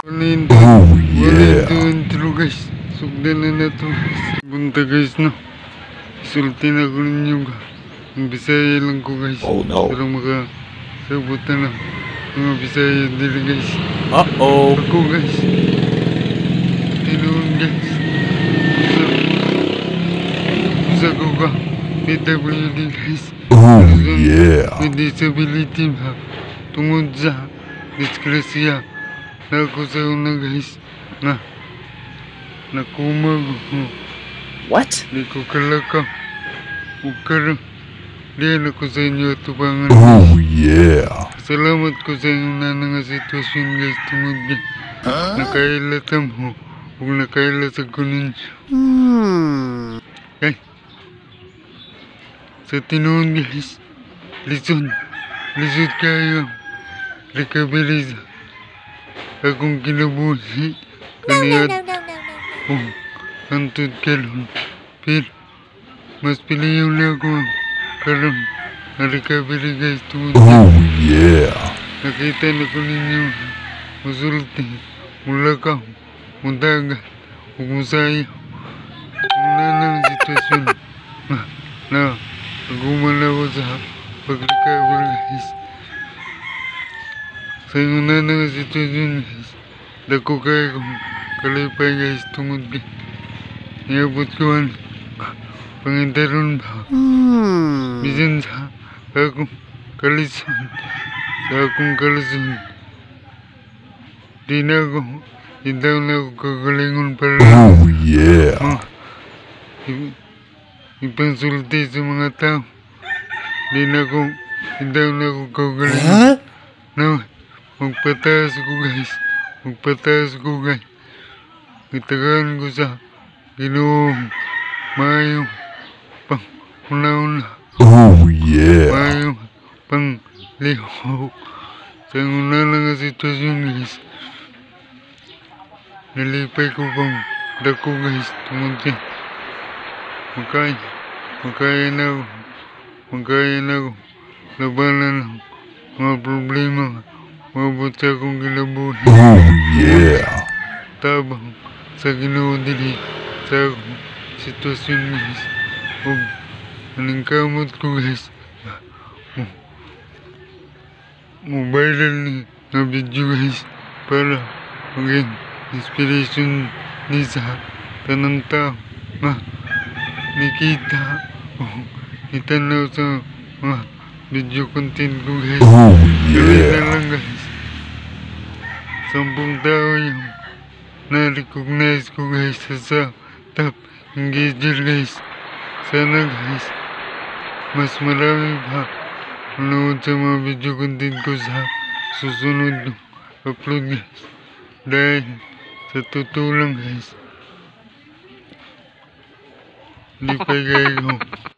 Oh yeah. Intro guys. Sugdan na to. Bunta guys no. Sulti na ko ninyo ga. Ang Bisaya lang ko guys. Oh no. Pero sabutan na. Mga Bisaya dili guys. Uh-oh. Ako guys. Tinuon guys. Usa ko ka. PWD guys. Oh yeah. With disability ba. Tungod sa disgrasya. Ako sa una guys. Nakumag. What? Di ko kalakaw. Ukar. Diyan ako sa inyo tubangan. Oh yeah. Salamat ko sa inyo na nga sitwasyon guys. Tungod guys. Nakailatam mo. Huwag nakailatag ko ninyo. Guys. Sa tinuon guys. Lisod kayo. Recovery sa akong kinabuhi. Kaniyat. Antod kalon. Pero mas piliyon na ako karon na recovery guys. Tungod. Oh yeah. Nakita na ko ninyo. Musulti. Mulakaw. Mundaga. Huwag musaya. Muna ng sitwasyon. Naguman ako sa pag-recover guys. Sa inyo na ng sitwasyon guys. Dako kayo kung kalipay guys. Tungod guys. Iabot ko pangintaron ba? Bisan sa akong kalison. Sa akong kalison. Di na ako. Hindaw na ako kagalingon para Oh yeah. Ipangsulti sa mga tao. Di na ako. Hindaw na ako kagalingon. No. Magpataas ko guys. Itagaan ko sa Ginoong mayong pang-una-una. Oh yeah. Mayong pang-lihaw. Sa una lang ang sitwasyon guys. Nalipay ko pang dako guys. Tungod yan. Magkaya na ako. Labanan ng mga problema. Mabot sa akong gilabuhi. Oh yeah. Tabang sa Ginoo dili sa akong sitwasyon guys. Huwag aningkamot ko guys. Viral na video guys. Para maging inspiration ni sa tanang tao. Nikita. Itanaw sa mga video content ko guys. Oh Gawin na yeah. lang guys. 10 tao yung na-recognize ko guys sa top engager guys. Sana guys mas marami pa manood sa mga video content ko sa susunod ng upload guys. Dahil sa totoo lang guys. Hindi pa kayo